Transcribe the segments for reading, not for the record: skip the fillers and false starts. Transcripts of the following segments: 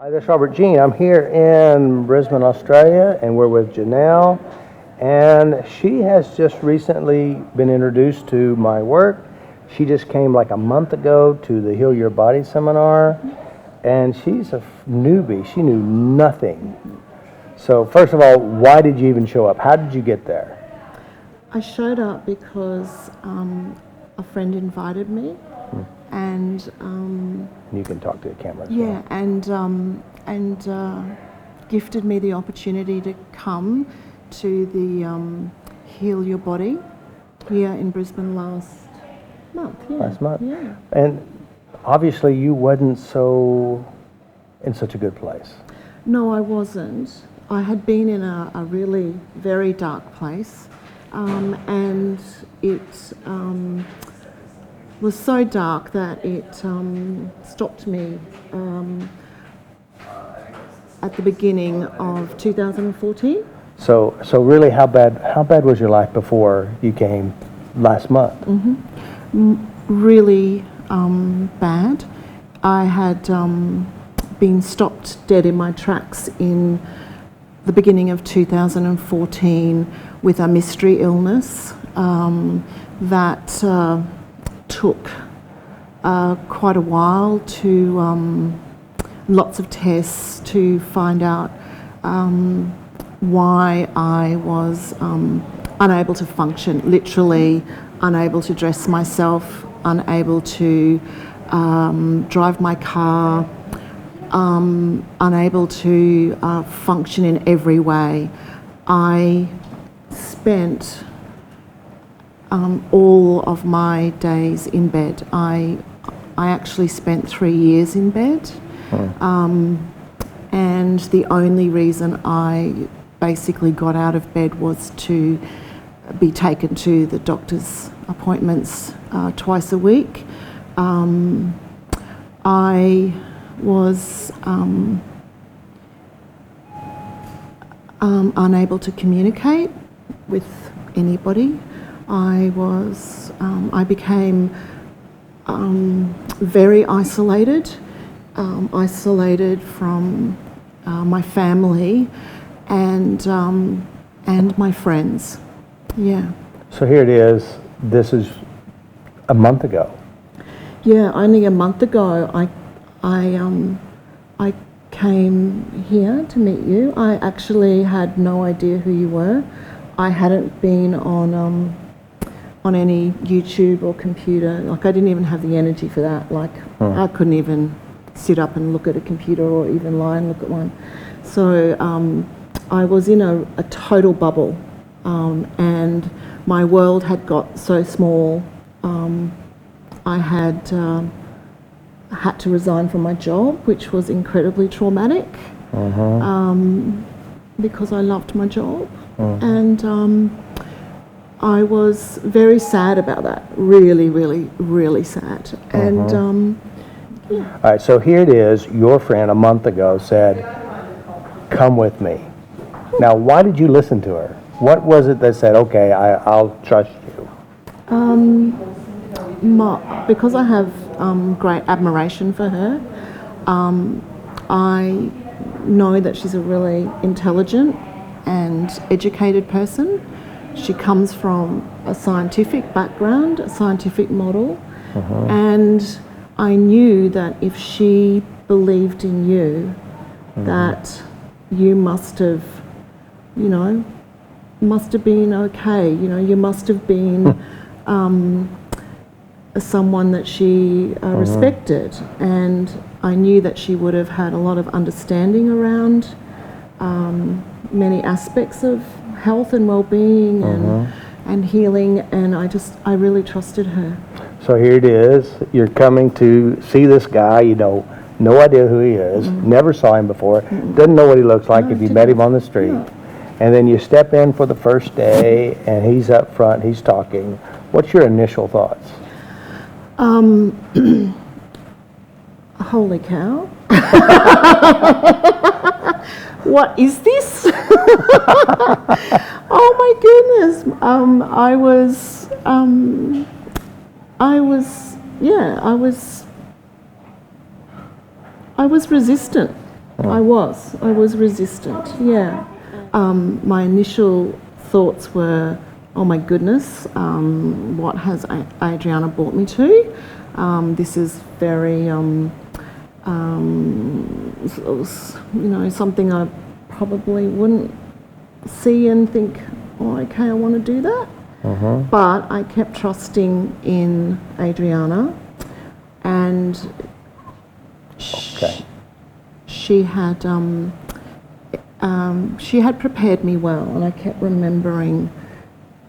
Hi, this is Robert Jean. I'm here in Brisbane, Australia, and we're with Janelle. And she has just recently been introduced to my work. She just came like a month ago to the Heal Your Body seminar, and she's a newbie. She knew nothing. So first of all, why did you even show up? How did you get there? I showed up because a friend invited me, and You can talk to the camera. yeah, and gifted me the opportunity to come to the Heal Your Body here in Brisbane last month. Yeah. Last month. Yeah. And obviously you wasn't in such a good place. No, I wasn't. I had been in a really very dark place, and it was so dark that it stopped me at the beginning of 2014. So really, how bad was your life before you came last month? Really bad. I had been stopped dead in my tracks in the beginning of 2014 with a mystery illness that took quite a while to lots of tests to find out why I was unable to function, literally unable to dress myself, unable to drive my car, unable to function in every way. I spent all of my days in bed. I actually spent 3 years in bed, and the only reason I basically got out of bed was to be taken to the doctor's appointments twice a week. I was unable to communicate with anybody. I became very isolated, isolated from my family and my friends. Yeah. So here it is. This is a month ago. Yeah, only a month ago I came here to meet you. I actually had no idea who you were. I hadn't been on any YouTube or computer. Like, I didn't even have the energy for that. Like, I couldn't even sit up and look at a computer or even lie and look at one. So I was in a total bubble, and my world had got so small. I had to resign from my job, which was incredibly traumatic, because I loved my job. And I was very sad about that, really, really, really sad. And All right, so here it is. Your friend a month ago said, come with me. Now, why did you listen to her? What was it that said, okay, I'll trust you? Because I have great admiration for her. I know that she's a really intelligent and educated person. She comes from a scientific background, a scientific model, and I knew that if she believed in you, that you must have been okay. You must have been someone that she respected, and I knew that she would have had a lot of understanding around many aspects of health and well-being and healing, and I really trusted her. So here it is. You're coming to see this guy. You know, no idea who he is. Never saw him before. Doesn't know what he looks like if you met him on the street. No. And then you step in for the first day, and he's up front. He's talking. What's your initial thoughts? Holy cow. What is this? Oh my goodness. I was resistant. I was resistant, yeah. My initial thoughts were, oh my goodness, what has Adriana brought me to? This is very, something I probably wouldn't see and think, oh, okay, I want to do that. But I kept trusting in Adriana, and she had prepared me well, and I kept remembering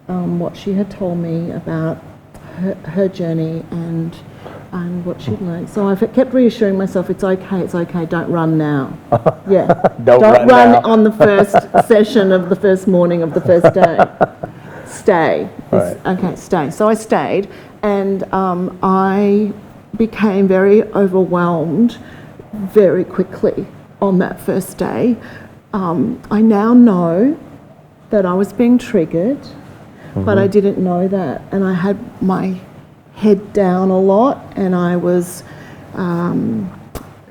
what she had told me about her journey and what she'd learned. So I kept reassuring myself, it's okay, don't run now. Yeah, don't run on the first session of the first morning of the first day. Stay. Right. Okay, stay. So I stayed, and I became very overwhelmed very quickly on that first day. I now know that I was being triggered, but I didn't know that, and I had my head down a lot, and I was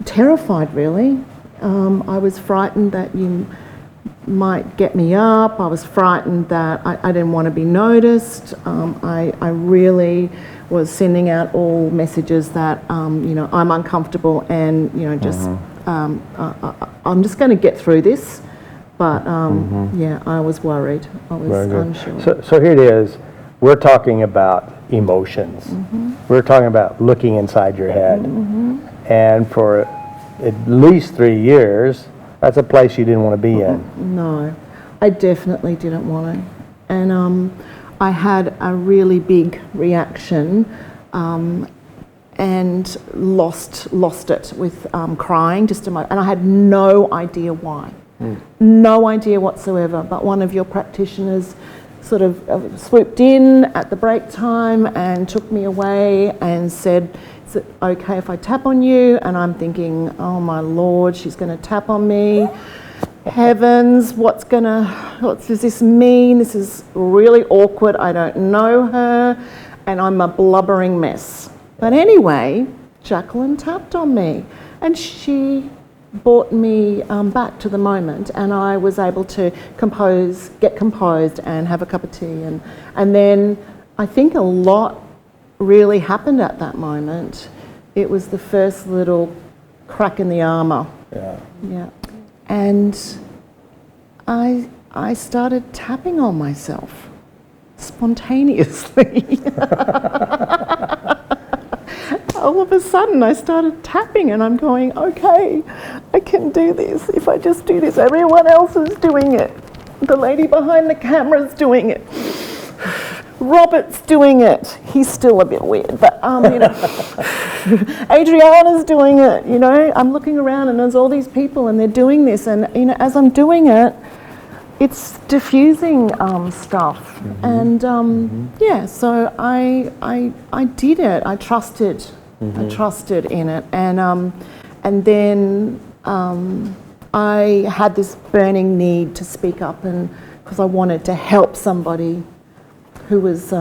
terrified, really. I was frightened that you might get me up. I was frightened that I didn't want to be noticed. I really was sending out all messages that, I'm uncomfortable and, just, I'm just going to get through this. But, yeah, I was worried. I was unsure. So here it is. We're talking about emotions. We're talking about looking inside your head. And for at least 3 years, that's a place you didn't want to be in. No, I definitely didn't want to. And I had a really big reaction and lost it with crying, and I had no idea why. No idea whatsoever. But one of your practitioners sort of swooped in at the break time and took me away and said, is it okay if I tap on you? And I'm thinking, oh my Lord, she's going to tap on me. Heavens, what does this mean? This is really awkward. I don't know her, and I'm a blubbering mess. But anyway, Jacqueline tapped on me, and she brought me back to the moment, and I was able to get composed and have a cup of tea. And then I think a lot really happened at that moment. It was the first little crack in the armour. Yeah. And I started tapping on myself spontaneously. All of a sudden I started tapping, and I'm going, okay, I can do this if I just do this. Everyone else is doing it. The lady behind the camera's doing it. Robert's doing it. He's still a bit weird, but Adriana's doing it. I'm looking around, and there's all these people, and they're doing this, and as I'm doing it, it's diffusing stuff, and yeah. So I did it. I trusted. I trusted in it, and then I had this burning need to speak up, and because I wanted to help somebody who was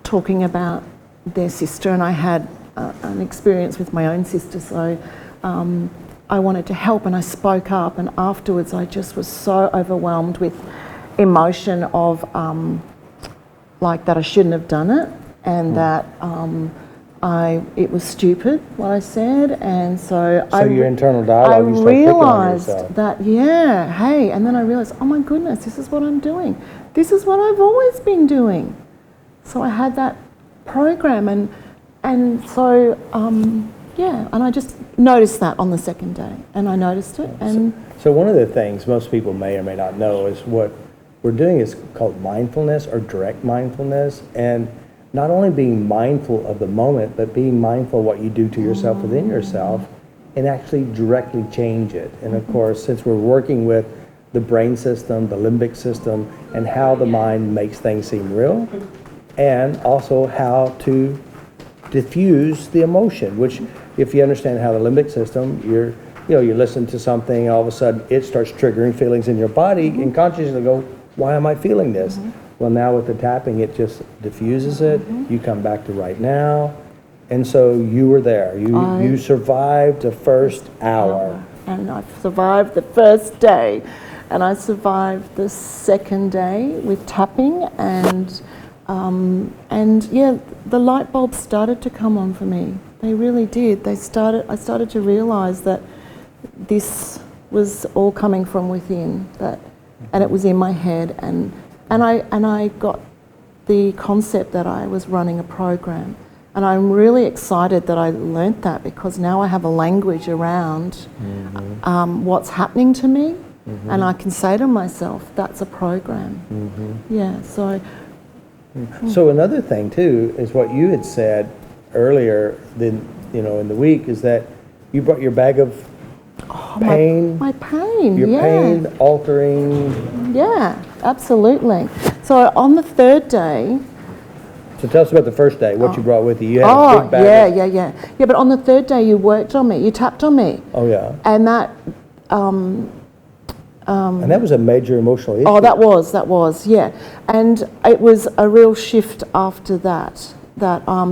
talking about their sister, and I had an experience with my own sister, so I wanted to help, and I spoke up, and afterwards I just was so overwhelmed with emotion of like that I shouldn't have done it, and that it was stupid what I said, and so your internal dialogue, you start picking on yourself. That and then I realised, oh my goodness, this is what I'm doing. This is what I've always been doing. So I had that program, and so and I just noticed that on the second day, and I noticed it. And so one of the things most people may or may not know is what we're doing is called mindfulness or direct mindfulness, and not only being mindful of the moment, but being mindful of what you do to yourself within yourself and actually directly change it. And of course, since we're working with the brain system, the limbic system, and how the mind makes things seem real, and also how to diffuse the emotion, which if you understand how the limbic system, you listen to something, all of a sudden it starts triggering feelings in your body, and consciously go, why am I feeling this? Well, now with the tapping, it just diffuses it. You come back to right now, And so you were there. You survived the first hour. And I survived the first day, and I survived the second day with tapping, and yeah, the light bulbs started to come on for me. They really did. I started to realise that this was all coming from within, and it was in my head, and I got the concept that I was running a program. And I'm really excited that I learnt that, because now I have a language around what's happening to me, and I can say to myself, that's a program. Yeah, so... So another thing too is what you had said earlier in the week, is that you brought your bag of pain. My pain, your yeah. pain altering. Yeah, absolutely. So on the third day... So tell us about the first day, what you brought with you. You had a big bag. Yeah, but on the third day you worked on me, you tapped on me. Oh, yeah. And that... and that was a major emotional issue. Oh, that was, yeah. And it was a real shift after that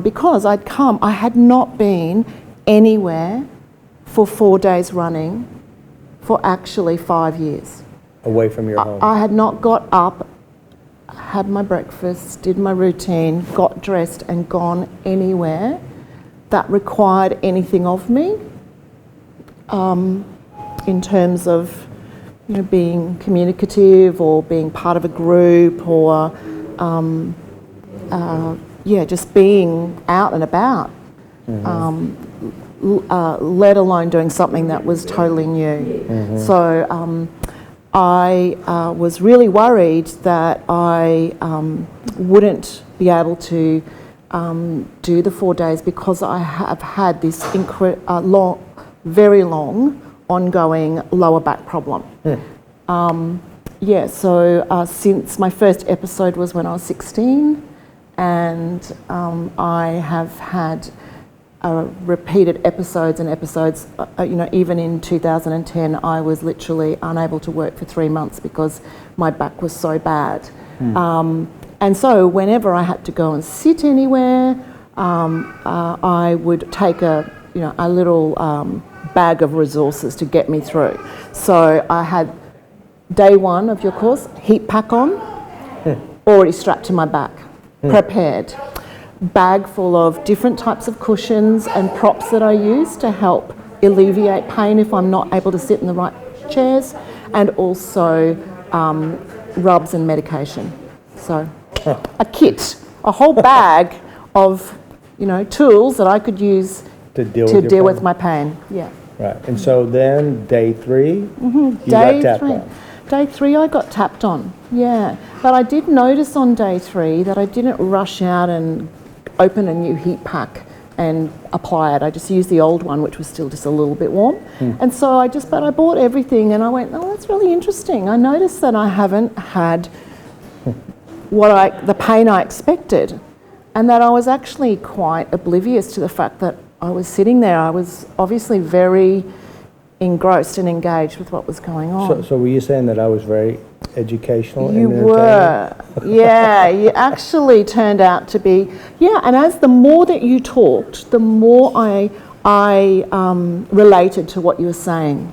because I had not been anywhere for 4 days running for actually 5 years. Away from your home. I had not got up, had my breakfast, did my routine, got dressed and gone anywhere that required anything of me in terms of being communicative or being part of a group or just being out and about, let alone doing something that was totally new. So I was really worried that I wouldn't be able to do the 4 days, because I have had this very long ongoing lower back problem. Since my first episode was when I was 16, and I have had repeated episodes, even in 2010 I was literally unable to work for 3 months because my back was so bad. And so whenever I had to go and sit anywhere, I would take a little bag of resources to get me through. So I had day one of your course, heat pack on, already strapped to my back, prepared. Bag full of different types of cushions and props that I use to help alleviate pain if I'm not able to sit in the right chairs, and also rubs and medication. So a kit, a whole bag of tools that I could use to deal with my pain. Yeah. Right. And so then day three, you got tapped on. Day three I got tapped on, yeah. But I did notice on day three that I didn't rush out and open a new heat pack and apply it. I just used the old one, which was still just a little bit warm. And so I bought everything, and I went, oh, that's really interesting. I noticed that I haven't had the pain I expected, and that I was actually quite oblivious to the fact that I was sitting there. I was obviously very engrossed and engaged with what was going on. So were you saying that I was very educational? You were, yeah. You actually turned out to be, yeah. And as the more that you talked, the more I related to what you were saying.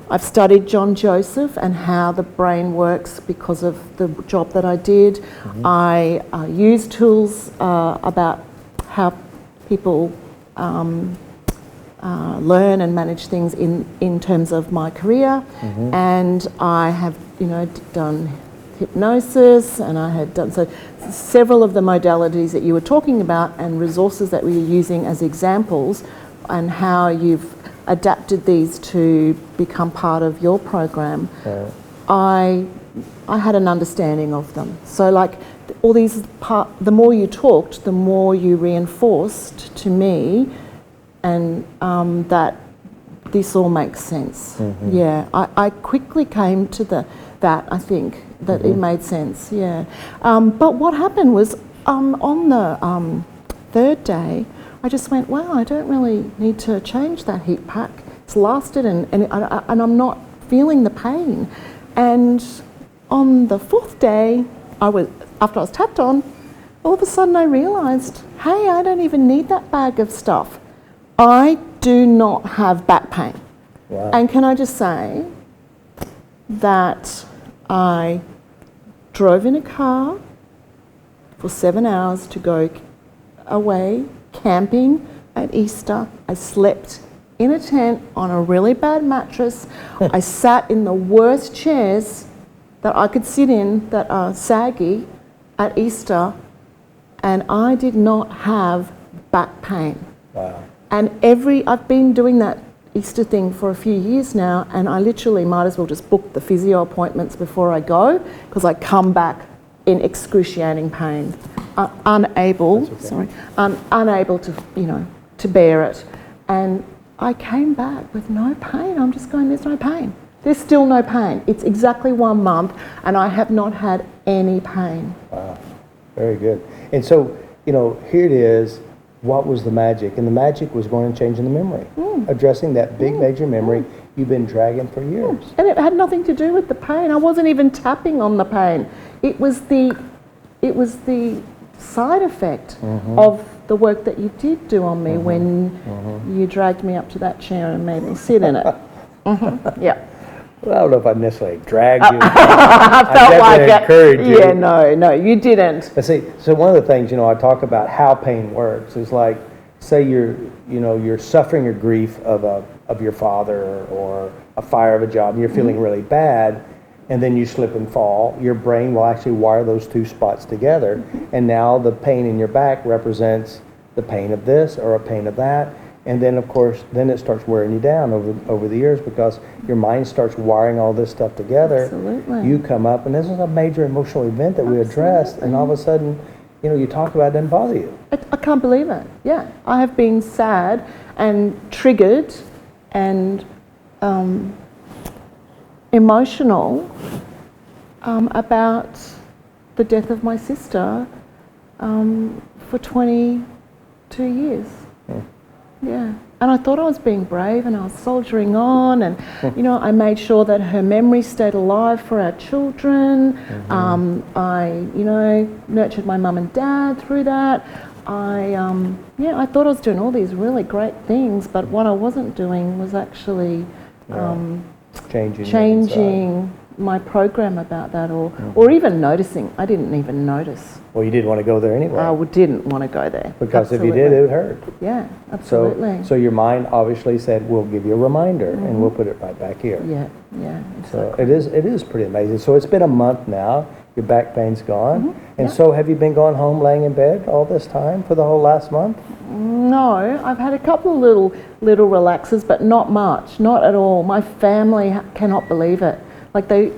I've studied John Joseph and how the brain works because of the job that I did. I use tools about how people learn and manage things in terms of my career, and I have done hypnosis, and I had done several of the modalities that you were talking about and resources that we were using as examples, and how you've adapted these to become part of your program. I had an understanding of them. So all these the more you talked, the more you reinforced to me, and that this all makes sense. Yeah, I quickly came to that I think that it made sense. Yeah, but what happened was on the third day, I just went, wow, I don't really need to change that heat pack. It's lasted, and I'm not feeling the pain. And on the fourth day, after I was tapped on, all of a sudden I realised, hey, I don't even need that bag of stuff. I do not have back pain. Wow. And can I just say that I drove in a car for 7 hours to go away camping at Easter. I slept in a tent on a really bad mattress. I sat in the worst chairs that I could sit in that are saggy at Easter, and I did not have back pain. Wow. And I've been doing that Easter thing for a few years now, and I literally might as well just book the physio appointments before I go, because I come back in excruciating pain, unable to, to bear it. And I came back with no pain. I'm just going, there's no pain. There's still no pain. It's exactly 1 month, and I have not had any pain. Wow, very good. And so, here it is. What was the magic? And the magic was going and changing the memory, addressing that big major memory you've been dragging for years. And it had nothing to do with the pain. I wasn't even tapping on the pain. It was the side effect of the work that you did do on me when you dragged me up to that chair and made me sit in it. Yeah. Well, I don't know if I necessarily dragged you. I felt like it. Encouraged you. Yeah, no, you didn't. But see, so one of the things, I talk about how pain works is like, say you're suffering a grief of your father or a fire of a job, and you're feeling really bad, and then you slip and fall. Your brain will actually wire those two spots together, and now the pain in your back represents the pain of this or a pain of that. And then, of course, it starts wearing you down over the years, because your mind starts wiring all this stuff together. Absolutely. You come up, and this is a major emotional event that we addressed, and all of a sudden, you talk about it doesn't bother you. I can't believe it. Yeah, I have been sad and triggered and emotional about the death of my sister for 22 years. Yeah, and I thought I was being brave, and I was soldiering on, and I made sure that her memory stayed alive for our children. I nurtured my mum and dad through that. I thought I was doing all these really great things, but what I wasn't doing was actually changing my program about that, or even noticing. I didn't even notice. Well, you didn't want to go there anyway. I didn't want to go there. Because absolutely. If you did, it would hurt. Yeah, absolutely. So your mind obviously said, we'll give you a reminder, and we'll put it right back here. Yeah. Exactly. So it is pretty amazing. So it's been a month now. Your back pain's gone. And so have you been going home laying in bed all this time for the whole last month? No, I've had a couple of little relaxes, but not much, not at all. My family cannot believe it. Like they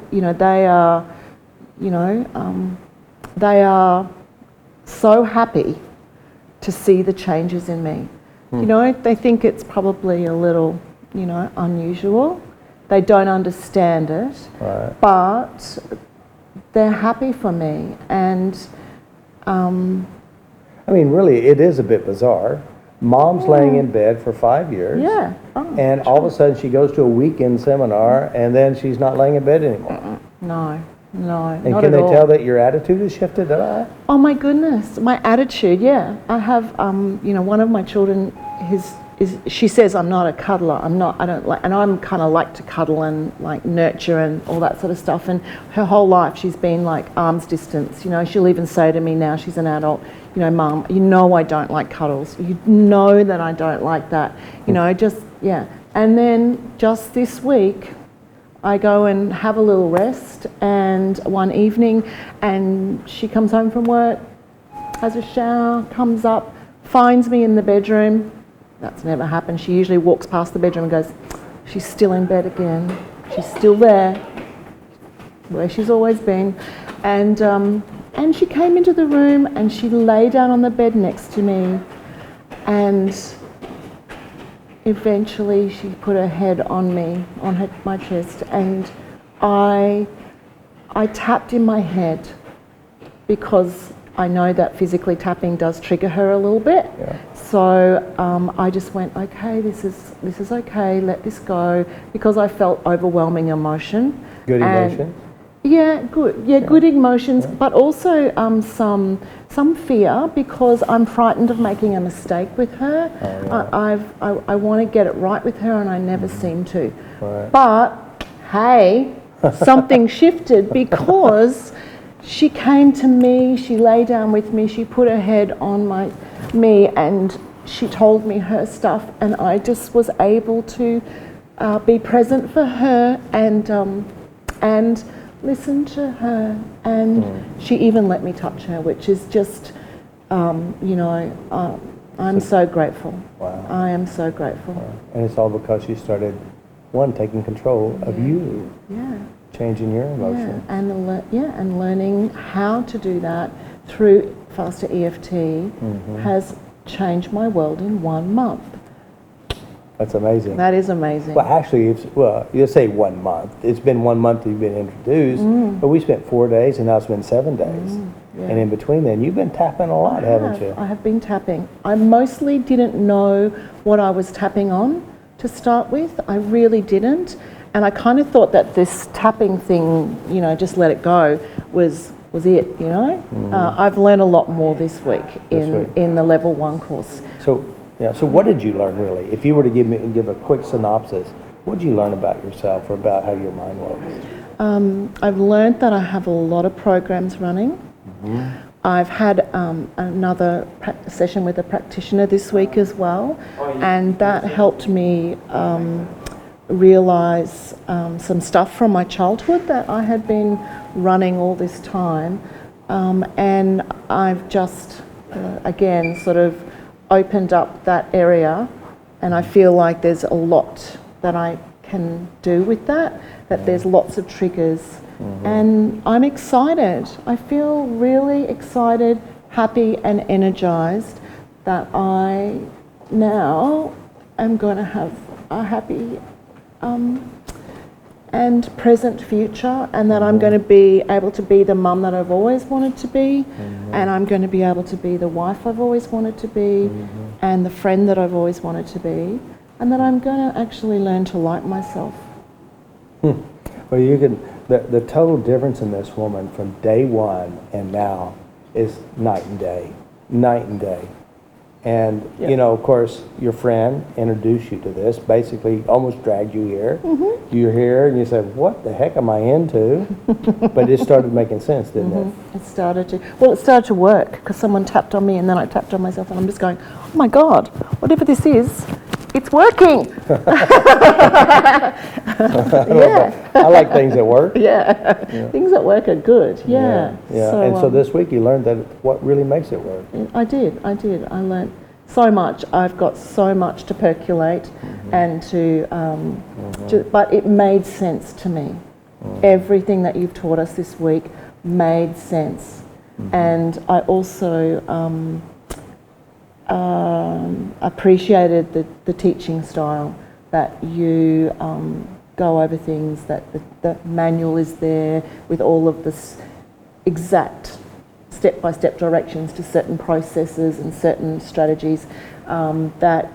are so happy to see the changes in me. They think it's probably a little, unusual. They don't understand it, Right. but they're happy for me. And really, it is a bit bizarre. Mom's laying in bed for 5 years. yeah. And all of a sudden she goes to a weekend seminar, and then she's not laying in bed anymore. No, And not can at they all. tell that your attitude has shifted at all? Oh my goodness, my attitude, yeah. I have, one of my children, she says I'm not a cuddler. And I'm kind of like to cuddle and like nurture and all that sort of stuff. And her whole life she's been like arm's distance. She'll even say to me now, she's an adult, Mum, I don't like cuddles. You know that I don't like that. And then just this week, I go and have a little rest, and one evening, and she comes home from work, has a shower, comes up, finds me in the bedroom. That's never happened. She usually walks past the bedroom and goes, she's still in bed again. She's still there, where she's always been. And she came into the room and she lay down on the bed next to me, and eventually she put her head on me, on my chest, and I tapped in my head, because I know that physically tapping does trigger her a little bit. Yeah. So I just went, okay, this is okay, let this go, because I felt overwhelming emotion. Good emotion? Yeah, good. Yeah, good emotions, but also some fear because I'm frightened of making a mistake with her. I want to get it right with her, and I never seem to. Right. But hey, something shifted because she came to me. She lay down with me. She put her head on me, and she told me her stuff, and I just was able to be present for her and listen to her, and she even let me touch her, which is just, I'm so grateful. Wow. I am so grateful. Wow. And it's all because you started, taking control of you, changing your emotions. And learning how to do that through FasterEFT has changed my world in 1 month. That's amazing. That is amazing. Well, actually, you say 1 month. It's been 1 month you've been introduced, but we spent 4 days, and now it's been 7 days. And in between then, you've been tapping a lot, haven't you? I have been tapping. I mostly didn't know what I was tapping on to start with. I really didn't. And I kind of thought that this tapping thing, just let it go, was it, I've learned a lot more this week in the level 1 course. So what did you learn really? If you were to give a quick synopsis, what did you learn about yourself or about how your mind works? I've learned that I have a lot of programs running. I've had another session with a practitioner this week as well, and that helped me realise some stuff from my childhood that I had been running all this time, and I've just, again, sort of opened up that area, and I feel like there's a lot that I can do with that there's lots of triggers, and I'm excited. I feel really excited, happy and energised that I now am going to have a happy and present future, and that I'm going to be able to be the mum that I've always wanted to be, and I'm going to be able to be the wife I've always wanted to be, and the friend that I've always wanted to be, and that I'm going to actually learn to like myself. Well, you can. The total difference in this woman from day one and now is night and day, And, of course, your friend introduced you to this, basically almost dragged you here. You're here, and you said, what the heck am I into? But it started making sense, didn't it? It started to work, because someone tapped on me, and then I tapped on myself, and I'm just going, oh my God, whatever this is, it's working. I like things that work. Things that work are good. So this week you learned that what really makes it work. I did. I learned so much. I've got so much to percolate and but it made sense to me. Everything that you've taught us this week made sense. And I also appreciated the teaching style, that you go over things, that the manual is there with all of this exact step-by-step directions to certain processes and certain strategies, that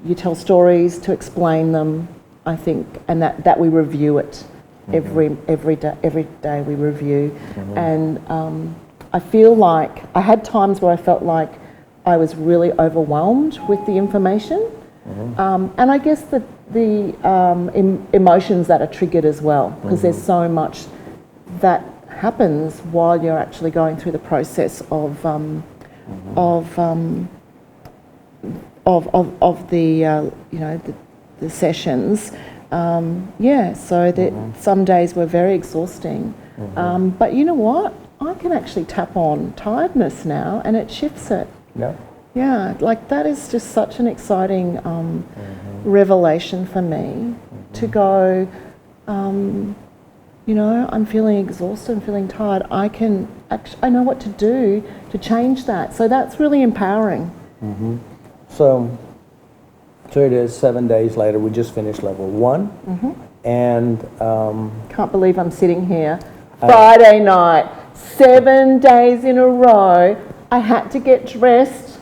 you tell stories to explain them, I think, and that we review it every day we review. And I feel like I had times where I felt like I was really overwhelmed with the information, and I guess the emotions that are triggered as well, because there's so much that happens while you're actually going through the process of the sessions. So that some days were very exhausting, but you know what? I can actually tap on tiredness now, and it shifts it. Yeah, like that is just such an exciting revelation for me to go, I'm feeling exhausted, I'm feeling tired. I know what to do to change that. So that's really empowering. So it is 7 days later. We just finished level 1. And can't believe I'm sitting here Friday night, 7 days in a row. I had to get dressed.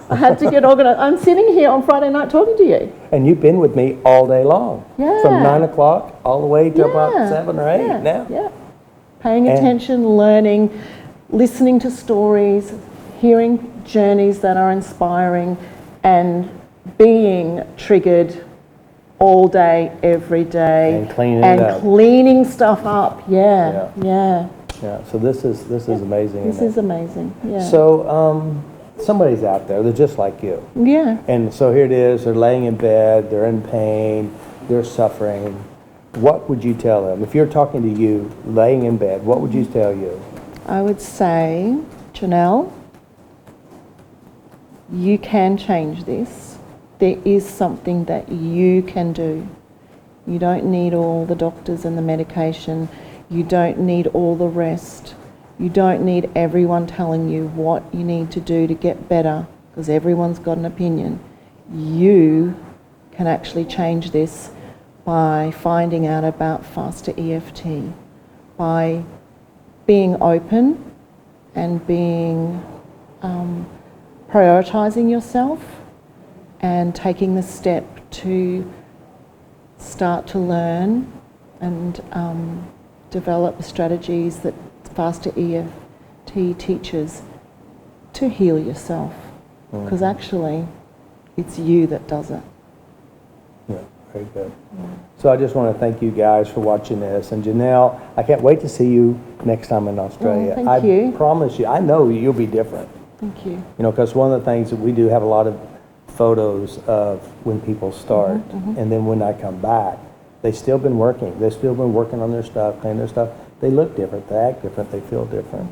I had to get organised. I'm sitting here on Friday night talking to you. And you've been with me all day long. Yeah. From 9 o'clock all the way to about 7 or 8 now. Paying attention, learning, listening to stories, hearing journeys that are inspiring, and being triggered all day, every day. And cleaning it up. Cleaning stuff up, yeah. Yeah, so this is amazing. This is amazing, yeah. So somebody's out there, they're just like you. Yeah. And so here it is, they're laying in bed, they're in pain, they're suffering. What would you tell them? If you're talking to you, laying in bed, what would you tell you? I would say, Janelle, you can change this. There is something that you can do. You don't need all the doctors and the medication. You don't need all the rest. You don't need everyone telling you what you need to do to get better, because everyone's got an opinion. You can actually change this by finding out about FasterEFT, by being open and being prioritising yourself and taking the step to start to learn and develop the strategies that FasterEFT teaches to heal yourself, because actually it's you that does it. Yeah, very good. So I just want to thank you guys for watching this. And Janelle, I can't wait to see you next time in Australia. Thank you. I promise you, I know you'll be different. Thank you. You know, because one of the things that we do have a lot of photos of when people start, and then when I come back, they've still been working. They've still been working on their stuff, cleaning their stuff. They look different, they act different, they feel different.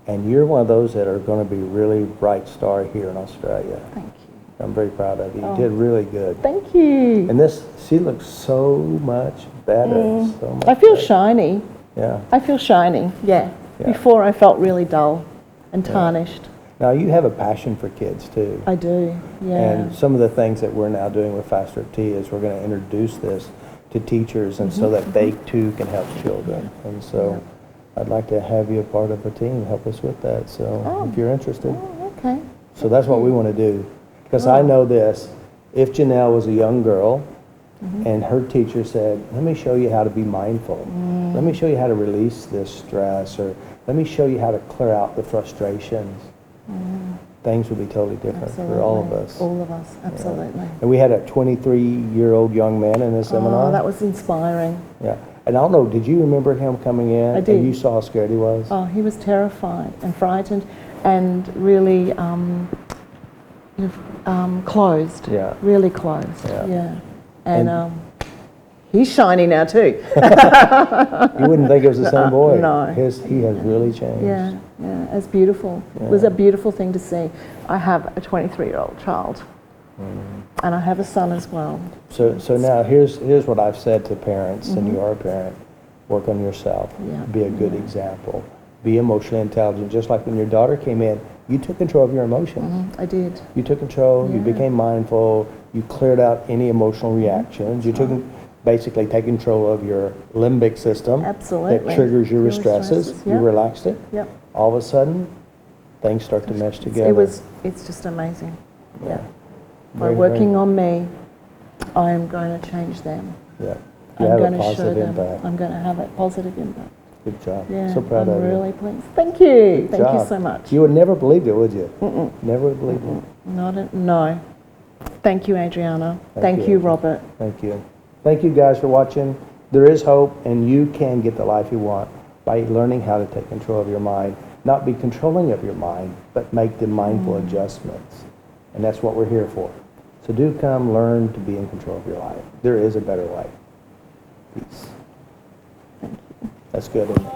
And you're one of those that are going to be really bright star here in Australia. Thank you. I'm very proud of you. You did really good. Thank you. And this, she looks so much better. So much I feel better. shiny. Yeah. I feel shiny, yeah. Yeah. Before I felt really dull and tarnished. Now you have a passion for kids too. I do, yeah. And some of the things that we're now doing with FasterEFT is we're going to introduce this to teachers, and so that they too can help children. And so I'd like to have you a part of a team, help us with that. So if you're interested. Oh, okay. So that's what we want to do. Because I know this, if Janelle was a young girl and her teacher said, let me show you how to be mindful. Let me show you how to release this stress, or let me show you how to clear out the frustrations. Things would be totally different for all of us. All of us, absolutely. And we had a 23-year-old young man in the seminar. Oh, that was inspiring. Yeah. And I don't know, did you remember him coming in? I did. And you saw how scared he was? Oh, he was terrified and frightened and really closed. Yeah. Really closed. Yeah. And he's shiny now too. You wouldn't think it was the same boy. No. He has really changed. Yeah, it's beautiful. It was a beautiful thing to see. I have a 23-year-old child, and I have a son as well. So now here's what I've said to parents, and you are a parent. Work on yourself. Yeah. Be a good example. Be emotionally intelligent. Just like when your daughter came in, you took control of your emotions. I did. You took control. You became mindful. You cleared out any emotional reactions. You took basically take control of your limbic system. Absolutely. That triggers your stresses. You Yep. relaxed it. Yep. All of a sudden, things start to mesh together. It's just amazing. Yeah. By Very, working on me, I am going to change them. Yeah. You I'm have going a to show positive them. impact. I'm going to have a positive impact. Good job. Yeah. So proud I'm of you. really pleased. Thank you. Good Thank you job. so much. You would never believe it, would you? Never would believe it. No. Thank you, Adriana. Thank you. you, Robert. Thank you. Thank you guys for watching. There is hope, and you can get the life you want by learning how to take control of your mind. Not be controlling of your mind, but make the mindful adjustments. And that's what we're here for. So do come learn to be in control of your life. There is a better way. Peace. That's good. Isn't it?